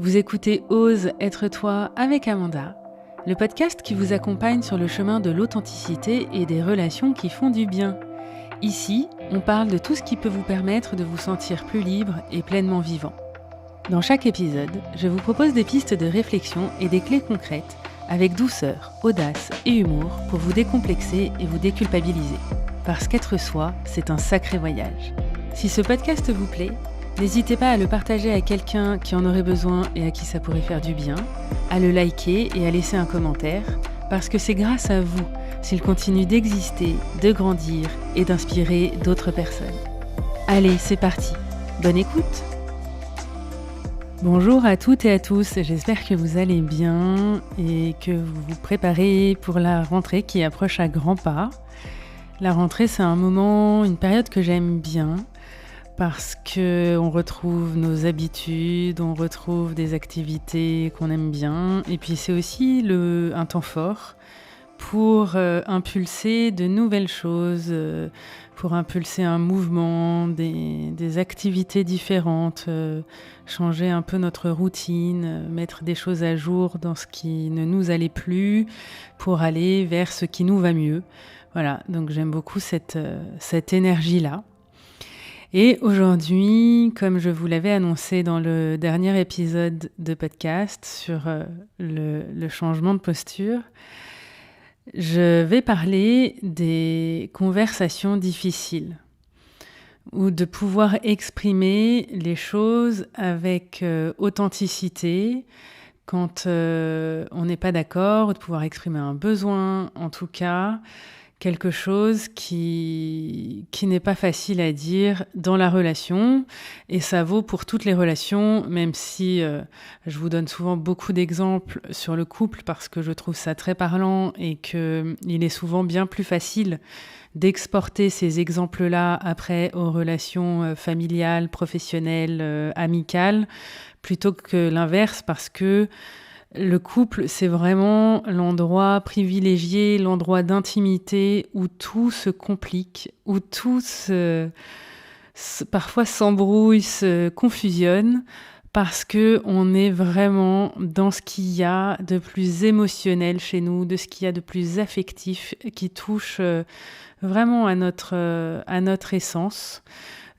Vous écoutez Ose être toi avec Amanda, le podcast qui vous accompagne sur le chemin de l'authenticité et des relations qui font du bien. Ici, on parle de tout ce qui peut vous permettre de vous sentir plus libre et pleinement vivant. Dans chaque épisode, je vous propose des pistes de réflexion et des clés concrètes avec douceur, audace et humour pour vous décomplexer et vous déculpabiliser. Parce qu'être soi, c'est un sacré voyage. Si ce podcast vous plaît, n'hésitez pas à le partager à quelqu'un qui en aurait besoin et à qui ça pourrait faire du bien, à le liker et à laisser un commentaire, parce que c'est grâce à vous s'il continue d'exister, de grandir et d'inspirer d'autres personnes. Allez, c'est parti. Bonne écoute. Bonjour à toutes et à tous, j'espère que vous allez bien et que vous vous préparez pour la rentrée qui approche à grands pas. La rentrée, c'est un moment, une période que j'aime bien, parce qu'on retrouve nos habitudes, on retrouve des activités qu'on aime bien. Et puis c'est aussi un temps fort pour impulser de nouvelles choses, pour impulser un mouvement, des activités différentes, changer un peu notre routine, mettre des choses à jour dans ce qui ne nous allait plus pour aller vers ce qui nous va mieux. Voilà, donc j'aime beaucoup cette énergie-là. Et aujourd'hui, comme je vous l'avais annoncé dans le dernier épisode de podcast sur le changement de posture, je vais parler des conversations difficiles ou de pouvoir exprimer les choses avec authenticité quand on n'est pas d'accord, ou de pouvoir exprimer un besoin, en tout cas quelque chose qui n'est pas facile à dire dans la relation, et ça vaut pour toutes les relations, même si je vous donne souvent beaucoup d'exemples sur le couple parce que je trouve ça très parlant et qu'il est souvent bien plus facile d'exporter ces exemples-là après aux relations familiales, professionnelles, amicales, plutôt que l'inverse, parce que le couple, c'est vraiment l'endroit privilégié, l'endroit d'intimité où tout se complique, où tout parfois s'embrouille, se confusionne, parce que on est vraiment dans ce qu'il y a de plus émotionnel chez nous, de ce qu'il y a de plus affectif, qui touche vraiment à notre essence.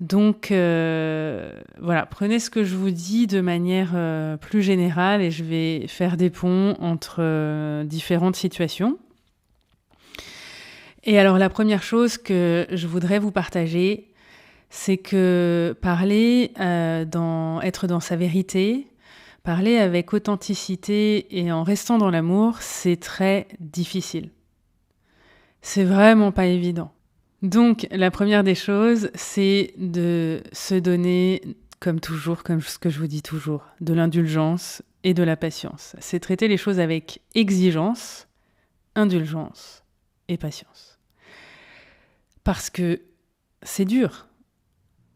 Donc voilà, prenez ce que je vous dis de manière plus générale et je vais faire des ponts entre différentes situations. Et alors la première chose que je voudrais vous partager, c'est que parler, être dans sa vérité, parler avec authenticité et en restant dans l'amour, c'est très difficile. C'est vraiment pas évident. Donc, la première des choses, c'est de se donner, comme toujours, comme ce que je vous dis toujours, de l'indulgence et de la patience. C'est traiter les choses avec exigence, indulgence et patience. Parce que c'est dur.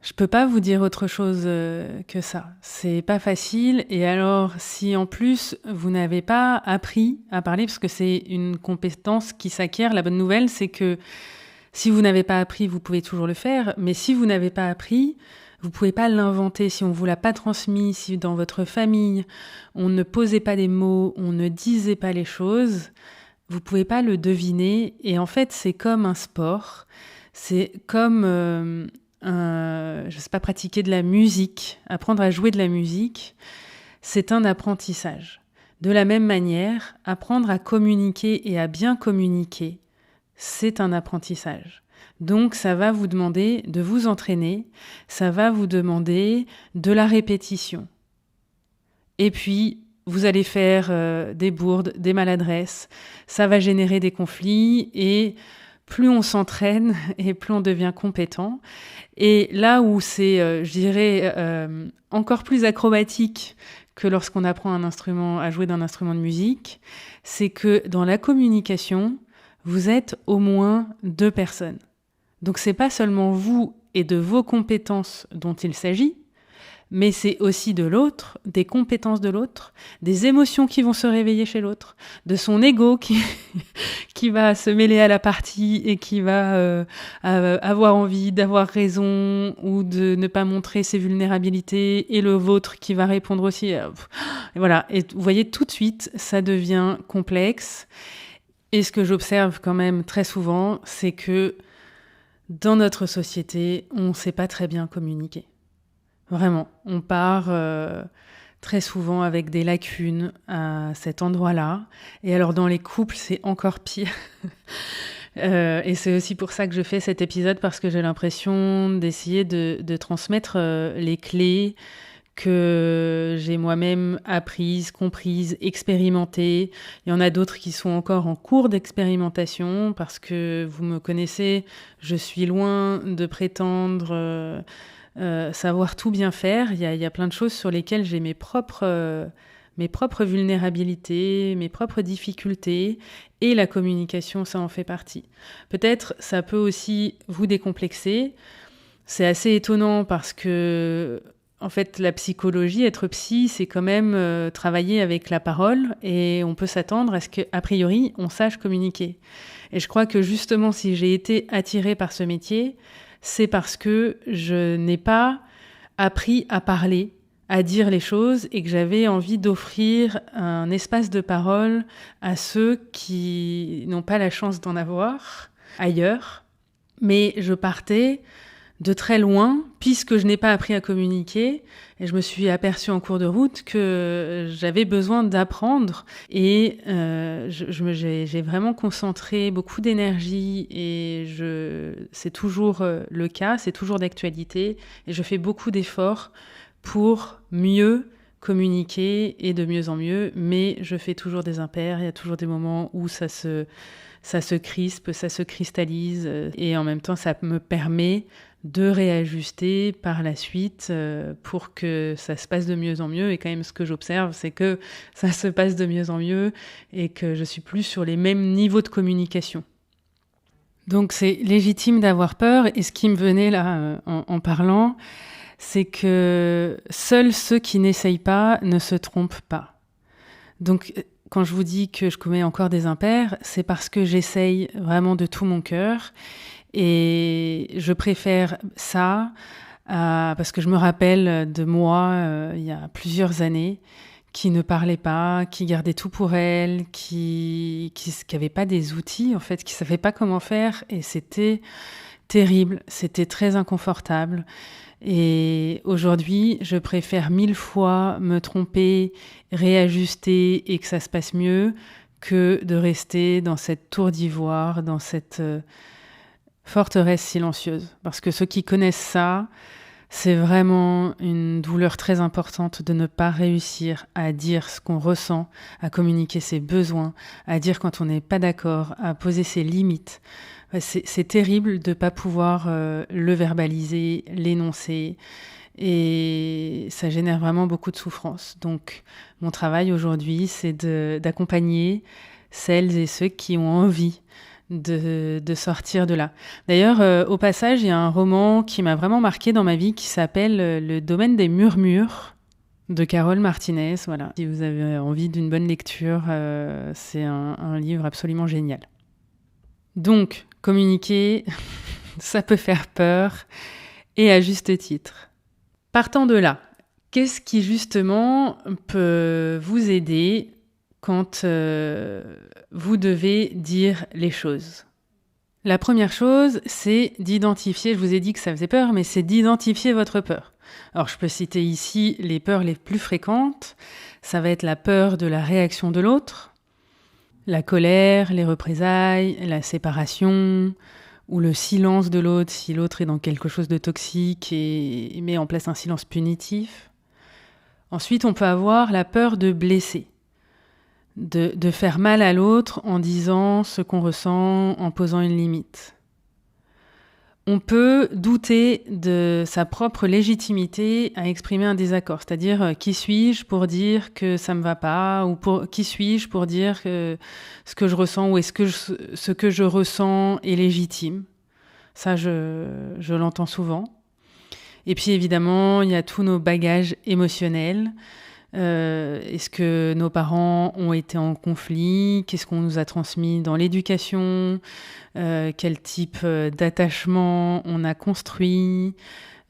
Je peux pas vous dire autre chose que ça. C'est pas facile. Et alors, si en plus, vous n'avez pas appris à parler, parce que c'est une compétence qui s'acquiert, la bonne nouvelle, c'est que si vous n'avez pas appris, vous pouvez toujours le faire, mais si vous n'avez pas appris, vous pouvez pas l'inventer. Si on vous l'a pas transmis, si dans votre famille, on ne posait pas des mots, on ne disait pas les choses, vous pouvez pas le deviner. Et en fait, c'est comme un sport. C'est comme, pratiquer de la musique, apprendre à jouer de la musique. C'est un apprentissage. De la même manière, apprendre à communiquer et à bien communiquer, c'est un apprentissage. Donc, ça va vous demander de vous entraîner, ça va vous demander de la répétition. Et puis, vous allez faire des bourdes, des maladresses, ça va générer des conflits et plus on s'entraîne et plus on devient compétent. Et là où c'est, encore plus acrobatique que lorsqu'on apprend à jouer d'un instrument de musique, c'est que dans la communication, vous êtes au moins 2 personnes. Donc c'est pas seulement vous et de vos compétences dont il s'agit, mais c'est aussi de l'autre, des compétences de l'autre, des émotions qui vont se réveiller chez l'autre, de son ego qui va se mêler à la partie et qui va avoir envie d'avoir raison ou de ne pas montrer ses vulnérabilités, et le vôtre qui va répondre aussi. Et voilà, et vous voyez, tout de suite, ça devient complexe. Et ce que j'observe quand même très souvent, c'est que dans notre société, on ne sait pas très bien communiquer. Vraiment, on part très souvent avec des lacunes à cet endroit-là. Et alors dans les couples, c'est encore pire. Et c'est aussi pour ça que je fais cet épisode, parce que j'ai l'impression d'essayer de transmettre les clés que j'ai moi-même apprises, comprises, expérimentées. Il y en a d'autres qui sont encore en cours d'expérimentation, parce que vous me connaissez, je suis loin de prétendre savoir tout bien faire. Il y a plein de choses sur lesquelles j'ai mes propres vulnérabilités, mes propres difficultés, et la communication, ça en fait partie. Peut-être ça peut aussi vous décomplexer. C'est assez étonnant parce que, en fait, la psychologie, être psy, c'est quand même travailler avec la parole, et on peut s'attendre à ce qu'a priori, on sache communiquer. Et je crois que justement, si j'ai été attirée par ce métier, c'est parce que je n'ai pas appris à parler, à dire les choses, et que j'avais envie d'offrir un espace de parole à ceux qui n'ont pas la chance d'en avoir ailleurs. Mais je partais de très loin, puisque je n'ai pas appris à communiquer, et je me suis aperçue en cours de route que j'avais besoin d'apprendre, et j'ai vraiment concentré beaucoup d'énergie, et c'est toujours le cas, c'est toujours d'actualité, et je fais beaucoup d'efforts pour mieux communiquer, et de mieux en mieux, mais je fais toujours des impairs, il y a toujours des moments où ça se crispe, ça se cristallise, et en même temps ça me permet de réajuster par la suite pour que ça se passe de mieux en mieux. Et quand même, ce que j'observe, c'est que ça se passe de mieux en mieux, et que je suis plus sur les mêmes niveaux de communication. Donc c'est légitime d'avoir peur, et ce qui me venait là en parlant, c'est que seuls ceux qui n'essayent pas ne se trompent pas. Donc quand je vous dis que je commets encore des impairs, c'est parce que j'essaye vraiment de tout mon cœur. Et je préfère ça parce que je me rappelle de moi il y a plusieurs années, qui ne parlait pas, qui gardait tout pour elle, qui avait pas des outils, en fait, qui savait pas comment faire, et c'était terrible, c'était très inconfortable. Et aujourd'hui, je préfère 1000 fois me tromper, réajuster, et que ça se passe mieux, que de rester dans cette tour d'ivoire, dans cette forteresse silencieuse. Parce que ceux qui connaissent ça, c'est vraiment une douleur très importante de ne pas réussir à dire ce qu'on ressent, à communiquer ses besoins, à dire quand on n'est pas d'accord, à poser ses limites. C'est terrible de ne pas pouvoir le verbaliser, l'énoncer, et ça génère vraiment beaucoup de souffrance. Donc mon travail aujourd'hui, c'est d'accompagner celles et ceux qui ont envie de sortir de là. D'ailleurs, au passage, il y a un roman qui m'a vraiment marqué dans ma vie, qui s'appelle Le domaine des murmures, de Carole Martinez. Voilà. Si vous avez envie d'une bonne lecture, c'est un livre absolument génial. Donc, communiquer, ça peut faire peur, et à juste titre. Partant de là, qu'est-ce qui justement peut vous aider quand vous devez dire les choses? La première chose, c'est d'identifier, je vous ai dit que ça faisait peur, mais c'est d'identifier votre peur. Alors je peux citer ici les peurs les plus fréquentes. Ça va être la peur de la réaction de l'autre, la colère, les représailles, la séparation, ou le silence de l'autre si l'autre est dans quelque chose de toxique et met en place un silence punitif. Ensuite, on peut avoir la peur de blesser, de faire mal à l'autre en disant ce qu'on ressent, en posant une limite. On peut douter de sa propre légitimité à exprimer un désaccord, c'est-à-dire qui suis-je pour dire que ça me va pas, ou qui suis-je pour dire que ce que je ressens, ou est-ce que ce que je ressens est légitime. Ça, je l'entends souvent. Et puis évidemment, il y a tous nos bagages émotionnels. Est-ce que nos parents ont été en conflit? Qu'est-ce qu'on nous a transmis dans l'éducation? Quel type d'attachement on a construit?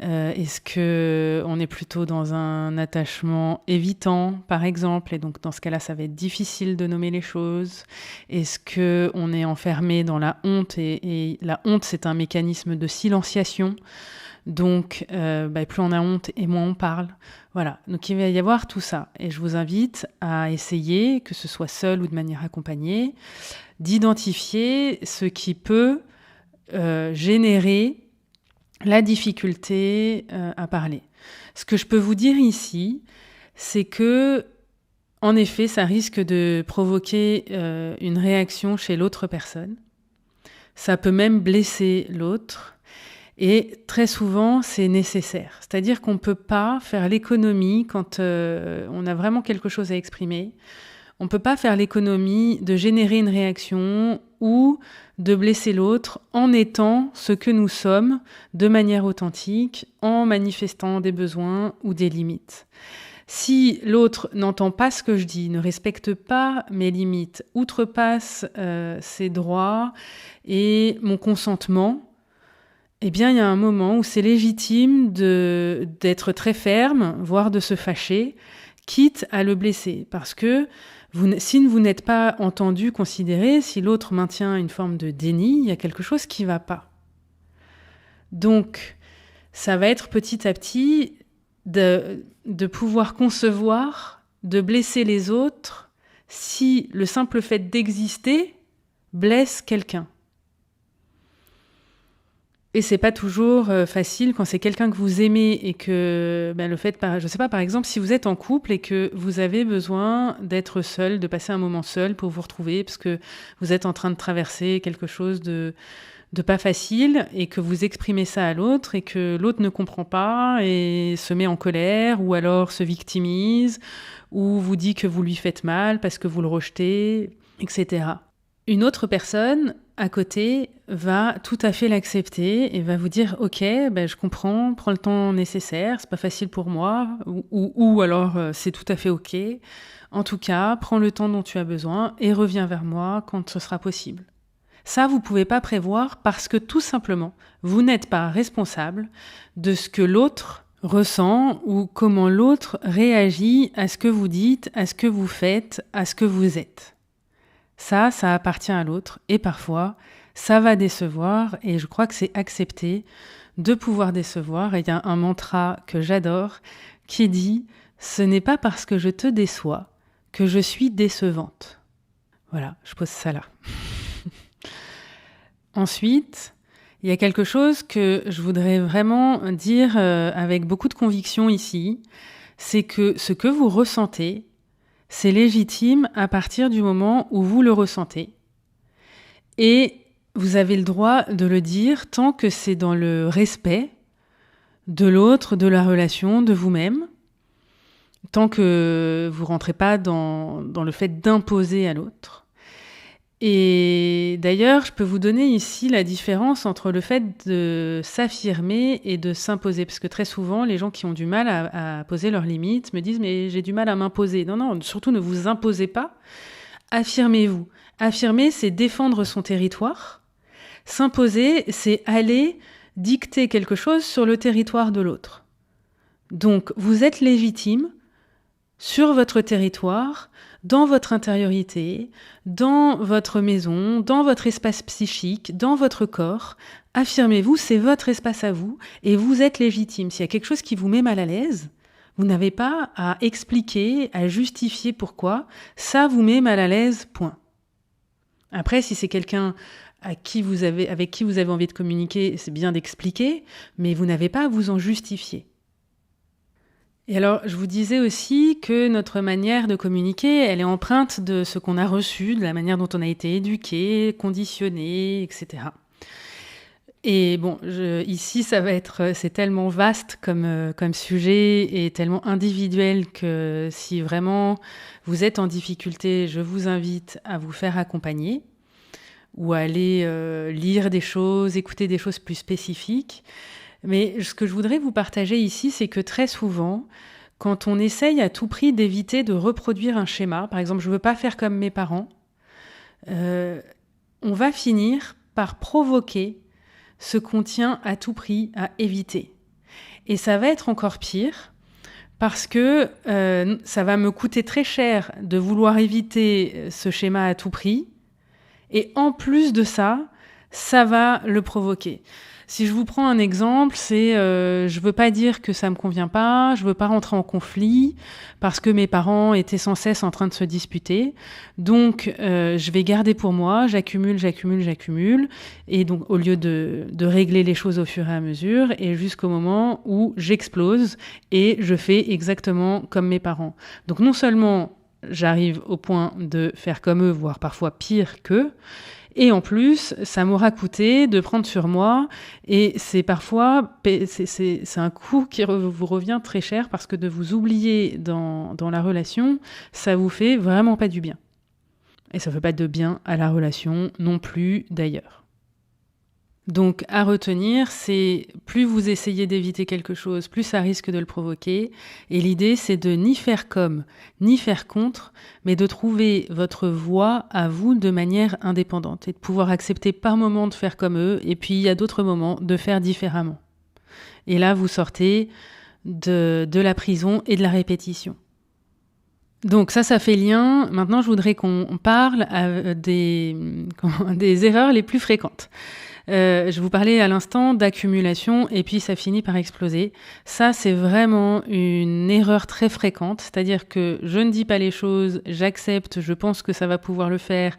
Est-ce qu'on est plutôt dans un attachement évitant, par exemple, et donc dans ce cas-là, ça va être difficile de nommer les choses? Est-ce qu'on est enfermé dans la honte et la honte, c'est un mécanisme de silenciation. Donc, plus on a honte et moins on parle. Voilà, donc il va y avoir tout ça. Et je vous invite à essayer, que ce soit seul ou de manière accompagnée, d'identifier ce qui peut générer la difficulté à parler. Ce que je peux vous dire ici, c'est que, en effet, ça risque de provoquer une réaction chez l'autre personne. Ça peut même blesser l'autre. Et très souvent, c'est nécessaire. C'est-à-dire qu'on ne peut pas faire l'économie quand on a vraiment quelque chose à exprimer. On ne peut pas faire l'économie de générer une réaction ou de blesser l'autre en étant ce que nous sommes de manière authentique, en manifestant des besoins ou des limites. Si l'autre n'entend pas ce que je dis, ne respecte pas mes limites, outrepasse ses droits et mon consentement, eh bien, il y a un moment où c'est légitime d'être très ferme, voire de se fâcher, quitte à le blesser. Parce que si vous n'êtes pas entendu, considéré, si l'autre maintient une forme de déni, il y a quelque chose qui ne va pas. Donc, ça va être petit à petit de pouvoir concevoir, de blesser les autres, si le simple fait d'exister blesse quelqu'un. Et c'est pas toujours facile quand c'est quelqu'un que vous aimez et que le fait, je sais pas, par exemple, si vous êtes en couple et que vous avez besoin d'être seul, de passer un moment seul pour vous retrouver parce que vous êtes en train de traverser quelque chose de pas facile et que vous exprimez ça à l'autre et que l'autre ne comprend pas et se met en colère ou alors se victimise ou vous dit que vous lui faites mal parce que vous le rejetez, etc. Une autre personne à côté va tout à fait l'accepter et va vous dire « Ok, je comprends, prends le temps nécessaire, c'est pas facile pour moi, ou alors c'est tout à fait ok. En tout cas, prends le temps dont tu as besoin et reviens vers moi quand ce sera possible. » Ça, vous pouvez pas prévoir parce que tout simplement, vous n'êtes pas responsable de ce que l'autre ressent ou comment l'autre réagit à ce que vous dites, à ce que vous faites, à ce que vous êtes. Ça appartient à l'autre et parfois, ça va décevoir et je crois que c'est accepté de pouvoir décevoir. Et il y a un mantra que j'adore qui dit « Ce n'est pas parce que je te déçois que je suis décevante ». Voilà, je pose ça là. Ensuite, il y a quelque chose que je voudrais vraiment dire avec beaucoup de conviction ici, c'est que ce que vous ressentez, c'est légitime à partir du moment où vous le ressentez. Et vous avez le droit de le dire tant que c'est dans le respect de l'autre, de la relation, de vous-même, tant que vous ne rentrez pas dans le fait d'imposer à l'autre. Et d'ailleurs, je peux vous donner ici la différence entre le fait de s'affirmer et de s'imposer. Parce que très souvent, les gens qui ont du mal à poser leurs limites me disent « mais j'ai du mal à m'imposer ». Non, surtout ne vous imposez pas, affirmez-vous. Affirmer, c'est défendre son territoire. S'imposer, c'est aller dicter quelque chose sur le territoire de l'autre. Donc, vous êtes légitime sur votre territoire, dans votre intériorité, dans votre maison, dans votre espace psychique, dans votre corps. Affirmez-vous, c'est votre espace à vous et vous êtes légitime. S'il y a quelque chose qui vous met mal à l'aise, vous n'avez pas à expliquer, à justifier pourquoi. Ça vous met mal à l'aise, point. Après, si c'est quelqu'un avec qui vous avez envie de communiquer, c'est bien d'expliquer, mais vous n'avez pas à vous en justifier. Et alors, je vous disais aussi que notre manière de communiquer, elle est empreinte de ce qu'on a reçu, de la manière dont on a été éduqué, conditionné, etc. Et bon, ici, c'est tellement vaste comme sujet et tellement individuel que si vraiment vous êtes en difficulté, je vous invite à vous faire accompagner ou à aller lire des choses, écouter des choses plus spécifiques. Mais ce que je voudrais vous partager ici, c'est que très souvent, quand on essaye à tout prix d'éviter de reproduire un schéma, par exemple, je ne veux pas faire comme mes parents, on va finir par provoquer ce qu'on tient à tout prix à éviter. Et ça va être encore pire parce que ça va me coûter très cher de vouloir éviter ce schéma à tout prix. Et en plus de ça, ça va le provoquer. Si je vous prends un exemple, c'est je veux pas dire que ça me convient pas, je veux pas rentrer en conflit parce que mes parents étaient sans cesse en train de se disputer. Donc je vais garder pour moi, j'accumule et donc au lieu de régler les choses au fur et à mesure et jusqu'au moment où j'explose et je fais exactement comme mes parents. Donc non seulement j'arrive au point de faire comme eux, voire parfois pire qu'eux, et en plus, ça m'aura coûté de prendre sur moi. Et c'est parfois, c'est un coût qui vous revient très cher parce que de vous oublier dans la relation, ça vous fait vraiment pas du bien. Et ça fait pas de bien à la relation non plus d'ailleurs. Donc à retenir, c'est plus vous essayez d'éviter quelque chose, plus ça risque de le provoquer. Et l'idée, c'est de ni faire comme, ni faire contre, mais de trouver votre voie à vous de manière indépendante et de pouvoir accepter par moment de faire comme eux, et puis il y a d'autres moments de faire différemment. Et là, vous sortez de la prison et de la répétition. Donc ça fait lien. Maintenant, je voudrais qu'on parle des erreurs les plus fréquentes. Je vous parlais à l'instant d'accumulation et puis ça finit par exploser. Ça, c'est vraiment une erreur très fréquente. C'est-à-dire que je ne dis pas les choses, j'accepte, je pense que ça va pouvoir le faire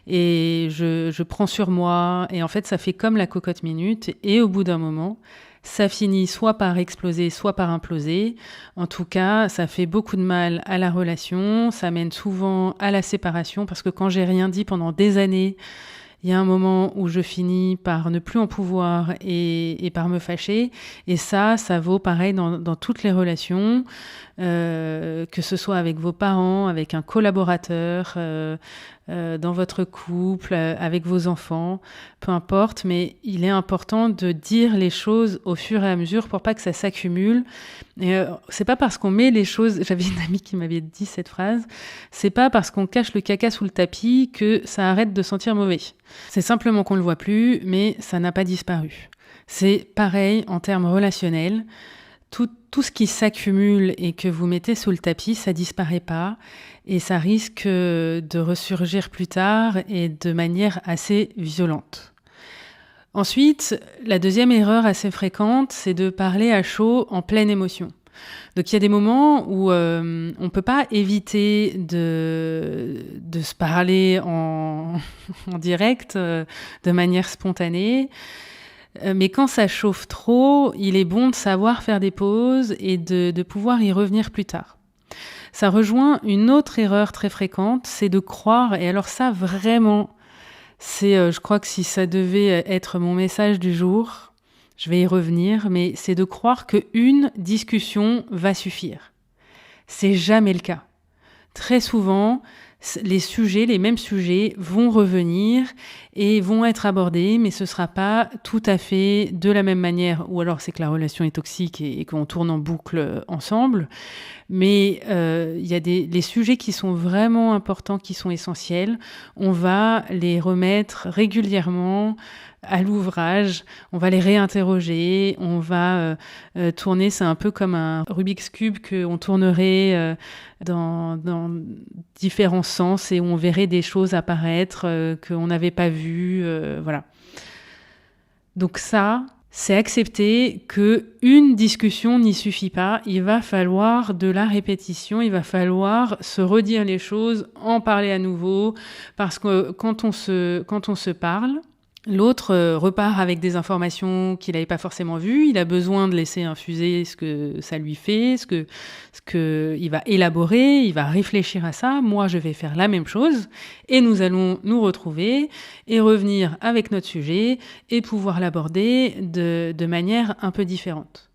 et je prends sur moi. Et en fait, ça fait comme la cocotte minute et au bout d'un moment, ça finit soit par exploser, soit par imploser. En tout cas, ça fait beaucoup de mal à la relation. Ça mène souvent à la séparation parce que quand j'ai rien dit pendant des années, il y a un moment où je finis par ne plus en pouvoir et par me fâcher. Et ça vaut pareil dans toutes les relations, que ce soit avec vos parents, avec un collaborateur, dans votre couple, avec vos enfants, peu importe. Mais il est important de dire les choses au fur et à mesure pour pas que ça s'accumule. Et c'est pas parce qu'on met les choses... J'avais une amie qui m'avait dit cette phrase. C'est pas parce qu'on cache le caca sous le tapis que ça arrête de sentir mauvais. C'est simplement qu'on le voit plus, mais ça n'a pas disparu. C'est pareil en termes relationnels. Tout ce qui s'accumule et que vous mettez sous le tapis, ça disparaît pas et ça risque de ressurgir plus tard et de manière assez violente. Ensuite, la deuxième erreur assez fréquente, c'est de parler à chaud en pleine émotion. Donc il y a des moments où on peut pas éviter de se parler en direct, de manière spontanée. Mais quand ça chauffe trop, il est bon de savoir faire des pauses et de pouvoir y revenir plus tard. Ça rejoint une autre erreur très fréquente, c'est de croire, et alors ça vraiment, je crois que si ça devait être mon message du jour, je vais y revenir, mais c'est de croire qu'une discussion va suffire. C'est jamais le cas. Très souvent, les mêmes sujets vont revenir et vont être abordés, mais ce sera pas tout à fait de la même manière, ou alors c'est que la relation est toxique et qu'on tourne en boucle ensemble. Mais il y a les sujets qui sont vraiment importants, qui sont essentiels. On va les remettre régulièrement à l'ouvrage, on va les réinterroger, on va tourner, c'est un peu comme un Rubik's Cube qu'on tournerait dans différents sens et où on verrait des choses apparaître qu'on n'avait pas vues, voilà. Donc ça, c'est accepter qu'une discussion n'y suffit pas, il va falloir de la répétition, il va falloir se redire les choses, en parler à nouveau, parce que quand on se parle, l'autre repart avec des informations qu'il n'avait pas forcément vues. Il a besoin de laisser infuser ce que ça lui fait, ce que il va élaborer, il va réfléchir à ça. Moi, je vais faire la même chose et nous allons nous retrouver et revenir avec notre sujet et pouvoir l'aborder de manière un peu différente.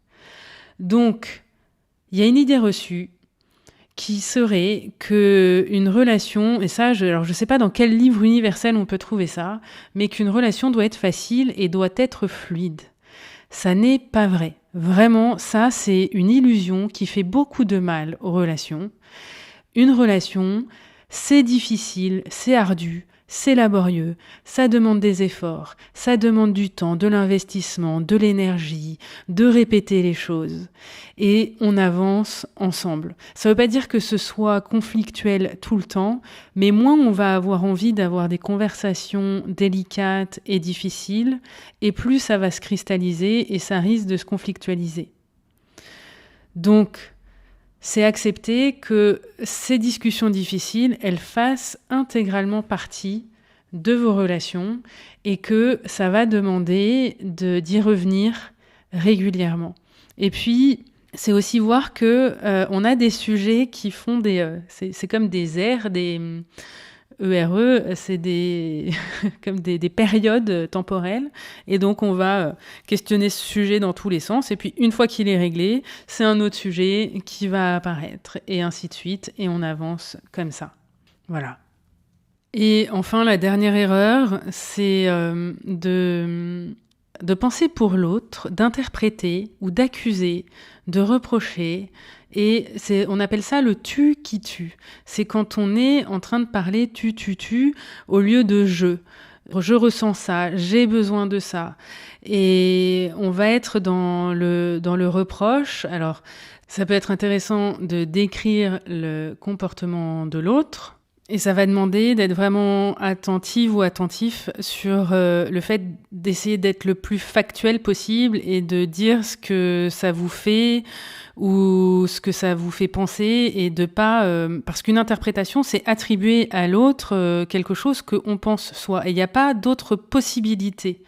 Donc, il y a une idée reçue qui serait qu'une relation, et ça, je sais pas dans quel livre universel on peut trouver ça, mais qu'une relation doit être facile et doit être fluide. Ça n'est pas vrai. Vraiment, ça, c'est une illusion qui fait beaucoup de mal aux relations. Une relation, c'est difficile, c'est ardu, c'est laborieux, ça demande des efforts, ça demande du temps, de l'investissement, de l'énergie, de répéter les choses. Et on avance ensemble. Ça ne veut pas dire que ce soit conflictuel tout le temps, mais moins on va avoir envie d'avoir des conversations délicates et difficiles, et plus ça va se cristalliser et ça risque de se conflictualiser. Donc, c'est accepter que ces discussions difficiles, elles fassent intégralement partie de vos relations et que ça va demander d'y revenir régulièrement. Et puis, c'est aussi voir que on a des sujets qui font c'est comme des aires, des ERE, c'est comme des périodes temporelles. Et donc, on va questionner ce sujet dans tous les sens. Et puis, une fois qu'il est réglé, c'est un autre sujet qui va apparaître. Et ainsi de suite. Et on avance comme ça. Voilà. Et enfin, la dernière erreur, c'est de penser pour l'autre, d'interpréter ou d'accuser, de reprocher. Et on appelle ça le tu qui tue. C'est quand on est en train de parler tu au lieu de je. Je ressens ça, j'ai besoin de ça. Et on va être dans le reproche. Alors, ça peut être intéressant de décrire le comportement de l'autre. Et ça va demander d'être vraiment attentive ou attentif sur le fait d'essayer d'être le plus factuel possible et de dire ce que ça vous fait ou ce que ça vous fait penser et de pas... parce qu'une interprétation, c'est attribuer à l'autre quelque chose qu'on pense soi. Et il n'y a pas d'autre possibilité.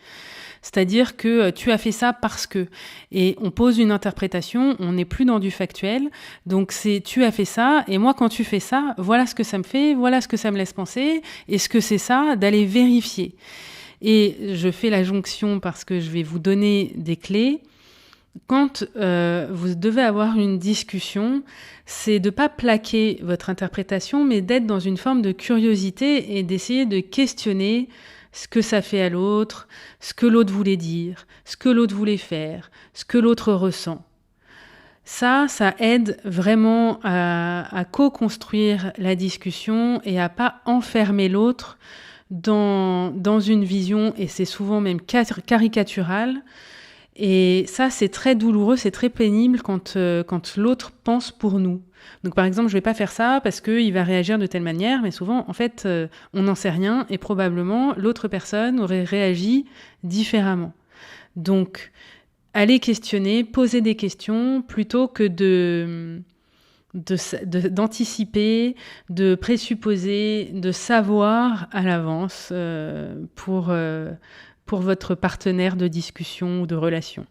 C'est-à-dire que tu as fait ça parce que. Et on pose une interprétation, on n'est plus dans du factuel. Donc c'est tu as fait ça, et moi quand tu fais ça, voilà ce que ça me fait, voilà ce que ça me laisse penser. Est-ce que c'est ça? D'aller vérifier. Et je fais la jonction parce que je vais vous donner des clés. Quand vous devez avoir une discussion, c'est de ne pas plaquer votre interprétation, mais d'être dans une forme de curiosité et d'essayer de questionner ce que ça fait à l'autre, ce que l'autre voulait dire, ce que l'autre voulait faire, ce que l'autre ressent. Ça aide vraiment à co-construire la discussion et à pas enfermer l'autre dans une vision, et c'est souvent même caricatural. Et ça, c'est très douloureux, c'est très pénible quand l'autre pense pour nous. Donc par exemple, je vais pas faire ça parce qu'il va réagir de telle manière, mais souvent, en fait, on n'en sait rien et probablement l'autre personne aurait réagi différemment. Donc, aller questionner, poser des questions plutôt que d'anticiper, de présupposer, de savoir à l'avance pour votre partenaire de discussion ou de relation.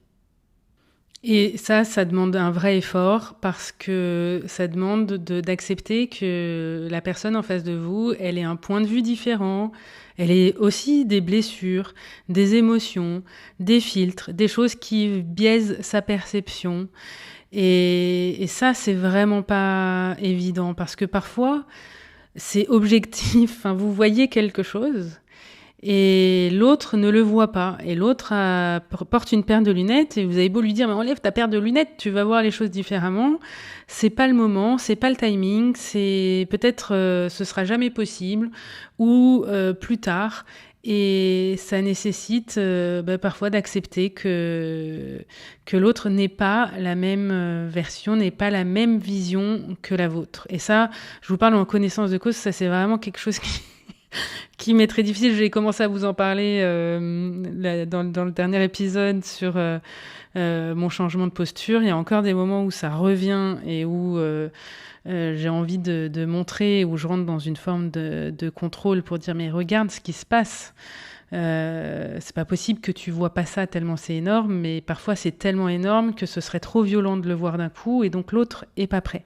Et ça demande un vrai effort parce que ça demande d'accepter que la personne en face de vous, elle ait un point de vue différent, elle ait aussi des blessures, des émotions, des filtres, des choses qui biaisent sa perception. Et ça, c'est vraiment pas évident parce que parfois, c'est objectif. Enfin, vous voyez quelque chose et l'autre ne le voit pas. Et l'autre porte une paire de lunettes et vous avez beau lui dire « mais enlève ta paire de lunettes, tu vas voir les choses différemment ». C'est pas le moment, c'est pas le timing, c'est peut-être ce sera jamais possible ou plus tard. Et ça nécessite parfois d'accepter que l'autre n'est pas la même version, n'est pas la même vision que la vôtre. Et ça, je vous parle en connaissance de cause, ça c'est vraiment quelque chose qui m'est très difficile. J'ai commencé à vous en parler dans le dernier épisode sur mon changement de posture. Il y a encore des moments où ça revient et où j'ai envie de montrer, où je rentre dans une forme de contrôle pour dire mais regarde ce qui se passe. C'est pas possible que tu vois pas ça tellement c'est énorme, mais parfois c'est tellement énorme que ce serait trop violent de le voir d'un coup et donc l'autre est pas prêt.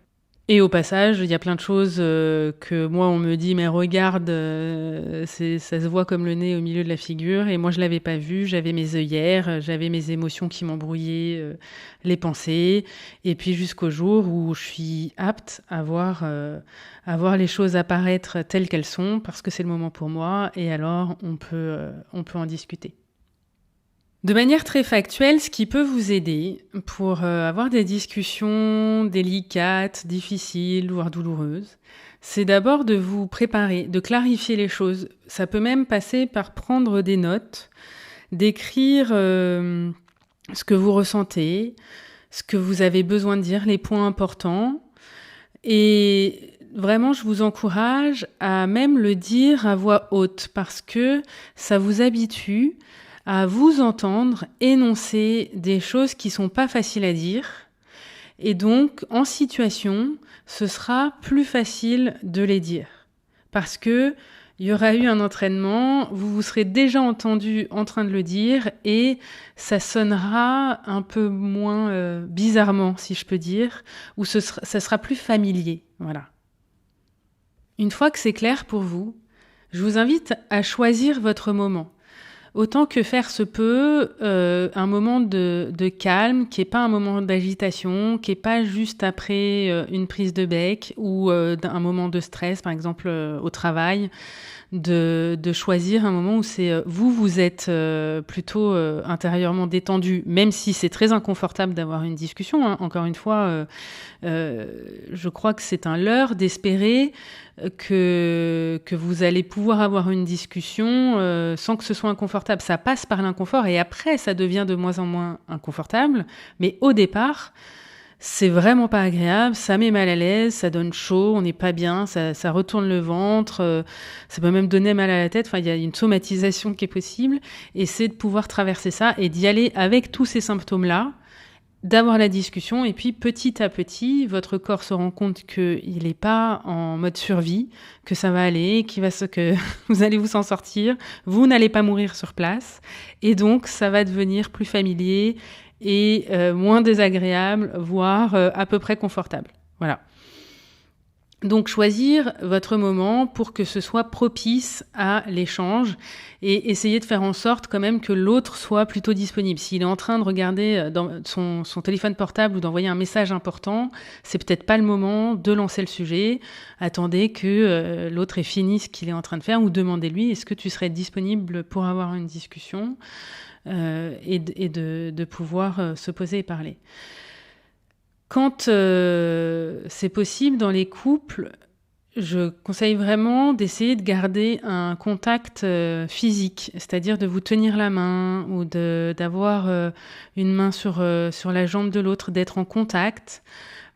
Et au passage, il y a plein de choses que moi on me dit mais regarde, ça se voit comme le nez au milieu de la figure et moi je l'avais pas vu, j'avais mes œillères, j'avais mes émotions qui m'embrouillaient les pensées et puis jusqu'au jour où je suis apte à voir les choses apparaître telles qu'elles sont parce que c'est le moment pour moi et alors on peut en discuter. De manière très factuelle, ce qui peut vous aider pour avoir des discussions délicates, difficiles, voire douloureuses, c'est d'abord de vous préparer, de clarifier les choses. Ça peut même passer par prendre des notes, d'écrire ce que vous ressentez, ce que vous avez besoin de dire, les points importants. Et vraiment, je vous encourage à même le dire à voix haute parce que ça vous habitue à vous entendre énoncer des choses qui sont pas faciles à dire. Et donc, en situation, ce sera plus facile de les dire. Parce que il y aura eu un entraînement, vous vous serez déjà entendu en train de le dire et ça sonnera un peu moins bizarrement, si je peux dire, ou ça sera plus familier. Voilà. Une fois que c'est clair pour vous, je vous invite à choisir votre moment. Autant que faire se peut, un moment de calme, qui n'est pas un moment d'agitation, qui n'est pas juste après une prise de bec ou un moment de stress, par exemple au travail, de choisir un moment où c'est vous êtes plutôt intérieurement détendu, même si c'est très inconfortable d'avoir une discussion. Hein. Encore une fois, je crois que c'est un leurre d'espérer que vous allez pouvoir avoir une discussion sans que ce soit inconfortable. Ça passe par l'inconfort et après, ça devient de moins en moins inconfortable. Mais au départ, c'est vraiment pas agréable, ça met mal à l'aise, ça donne chaud, on n'est pas bien, ça retourne le ventre, ça peut même donner mal à la tête. Enfin, il y a une somatisation qui est possible et c'est de pouvoir traverser ça et d'y aller avec tous ces symptômes-là, d'avoir la discussion et puis petit à petit, votre corps se rend compte qu'il n'est pas en mode survie, que ça va aller, que vous allez vous en sortir, vous n'allez pas mourir sur place et donc ça va devenir plus familier et moins désagréable, voire à peu près confortable. Voilà. Donc choisir votre moment pour que ce soit propice à l'échange et essayer de faire en sorte quand même que l'autre soit plutôt disponible. S'il est en train de regarder dans son téléphone portable ou d'envoyer un message important, c'est peut-être pas le moment de lancer le sujet. Attendez que l'autre ait fini ce qu'il est en train de faire ou demandez-lui est-ce que tu serais disponible pour avoir une discussion et de pouvoir se poser et parler. Quand c'est possible dans les couples, je conseille vraiment d'essayer de garder un contact physique, c'est-à-dire de vous tenir la main ou d'avoir une main sur la jambe de l'autre, d'être en contact,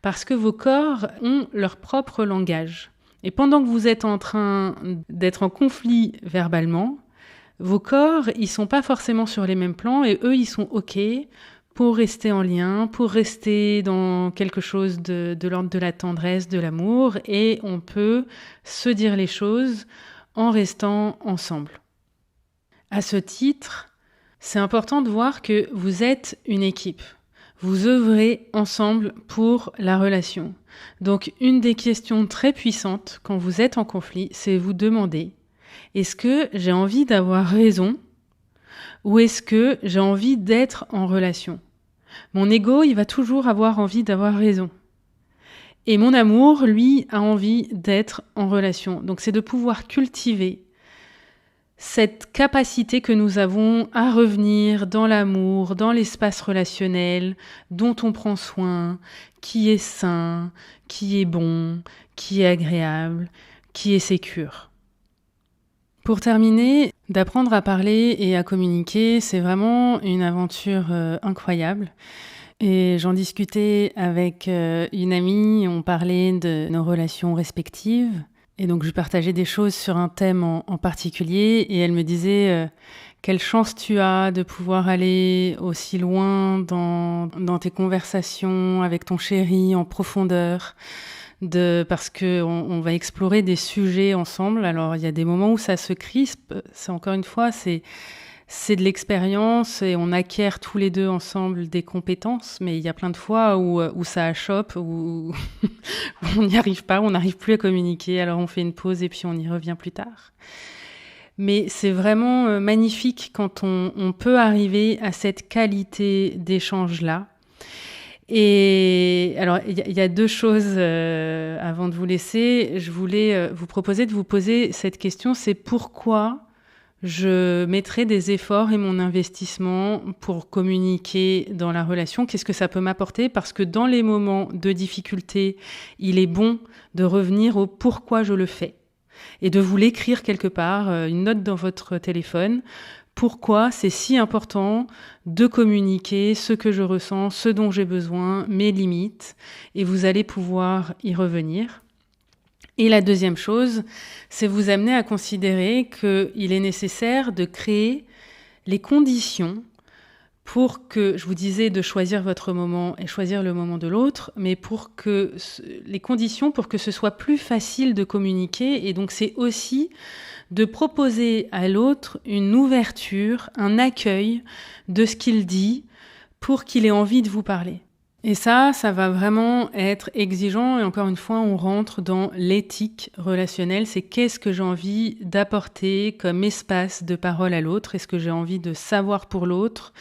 parce que vos corps ont leur propre langage. Et pendant que vous êtes en train d'être en conflit verbalement, vos corps, ils sont pas forcément sur les mêmes plans et eux, ils sont OK pour rester en lien, pour rester dans quelque chose de l'ordre de la tendresse, de l'amour, et on peut se dire les choses en restant ensemble. À ce titre, c'est important de voir que vous êtes une équipe. Vous œuvrez ensemble pour la relation. Donc, une des questions très puissantes quand vous êtes en conflit, c'est vous demander est-ce que j'ai envie d'avoir raison ou est-ce que j'ai envie d'être en relation ? Mon ego, il va toujours avoir envie d'avoir raison. Et mon amour, lui, a envie d'être en relation. Donc c'est de pouvoir cultiver cette capacité que nous avons à revenir dans l'amour, dans l'espace relationnel, dont on prend soin, qui est sain, qui est bon, qui est agréable, qui est sécure. Pour terminer, d'apprendre à parler et à communiquer, c'est vraiment une aventure incroyable. Et j'en discutais avec une amie, on parlait de nos relations respectives. Et donc je partageais des choses sur un thème en particulier et elle me disait quelle chance tu as de pouvoir aller aussi loin dans tes conversations avec ton chéri en profondeur. Parce que on va explorer des sujets ensemble. Alors il y a des moments où ça se crispe. C'est encore une fois, c'est de l'expérience et on acquiert tous les deux ensemble des compétences. Mais il y a plein de fois où ça achoppe, où on n'y arrive pas, on n'arrive plus à communiquer. Alors on fait une pause et puis on y revient plus tard. Mais c'est vraiment magnifique quand on peut arriver à cette qualité d'échange-là. Et alors, il y a deux choses avant de vous laisser. Je voulais vous proposer de vous poser cette question, c'est pourquoi je mettrai des efforts et mon investissement pour communiquer dans la relation. Qu'est-ce que ça peut m'apporter? Parce que dans les moments de difficulté, il est bon de revenir au pourquoi je le fais et de vous l'écrire quelque part, une note dans votre téléphone. Pourquoi c'est si important de communiquer ce que je ressens, ce dont j'ai besoin, mes limites, et vous allez pouvoir y revenir. Et la deuxième chose, c'est vous amener à considérer qu'il est nécessaire de créer les conditions pour que, je vous disais de choisir votre moment et choisir le moment de l'autre, mais pour que les conditions pour que ce soit plus facile de communiquer. Et donc c'est aussi de proposer à l'autre une ouverture, un accueil de ce qu'il dit pour qu'il ait envie de vous parler. Et ça va vraiment être exigeant. Et encore une fois, on rentre dans l'éthique relationnelle. C'est qu'est-ce que j'ai envie d'apporter comme espace de parole à l'autre? Est-ce que j'ai envie de savoir pour l'autre?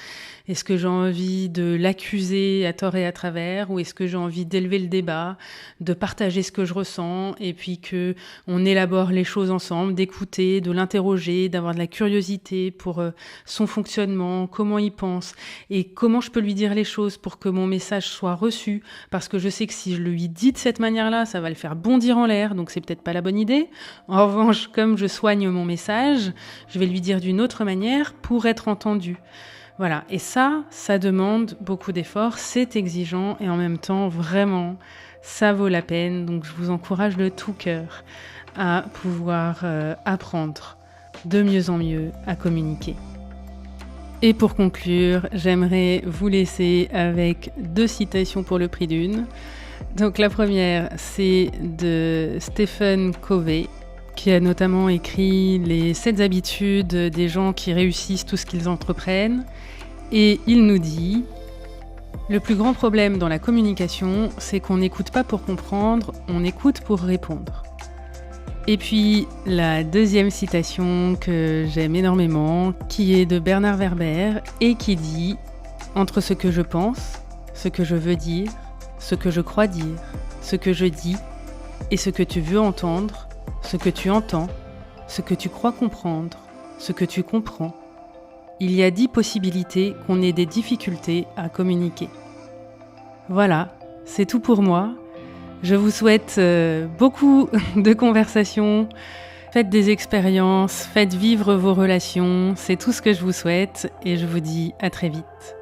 Est-ce que j'ai envie de l'accuser à tort et à travers? Ou est-ce que j'ai envie d'élever le débat, de partager ce que je ressens et puis que on élabore les choses ensemble, d'écouter, de l'interroger, d'avoir de la curiosité pour son fonctionnement, comment il pense et comment je peux lui dire les choses pour que mon message soit reçu, parce que je sais que si je lui dis de cette manière-là, ça va le faire bondir en l'air, donc c'est peut-être pas la bonne idée. En revanche, comme je soigne mon message, je vais lui dire d'une autre manière pour être entendu. Voilà, et ça demande beaucoup d'efforts, c'est exigeant et en même temps, vraiment, ça vaut la peine. Donc je vous encourage de tout cœur à pouvoir apprendre de mieux en mieux à communiquer. Et pour conclure, j'aimerais vous laisser avec 2 citations pour le prix d'une. Donc la première, c'est de Stephen Covey, qui a notamment écrit les 7 habitudes des gens qui réussissent tout ce qu'ils entreprennent. Et il nous dit « Le plus grand problème dans la communication, c'est qu'on n'écoute pas pour comprendre, on écoute pour répondre. » Et puis la deuxième citation que j'aime énormément, qui est de Bernard Werber et qui dit « Entre ce que je pense, ce que je veux dire, ce que je crois dire, ce que je dis et ce que tu veux entendre, ce que tu entends, ce que tu crois comprendre, ce que tu comprends, il y a 10 possibilités qu'on ait des difficultés à communiquer. » Voilà, c'est tout pour moi. Je vous souhaite beaucoup de conversations, faites des expériences, faites vivre vos relations, c'est tout ce que je vous souhaite et je vous dis à très vite.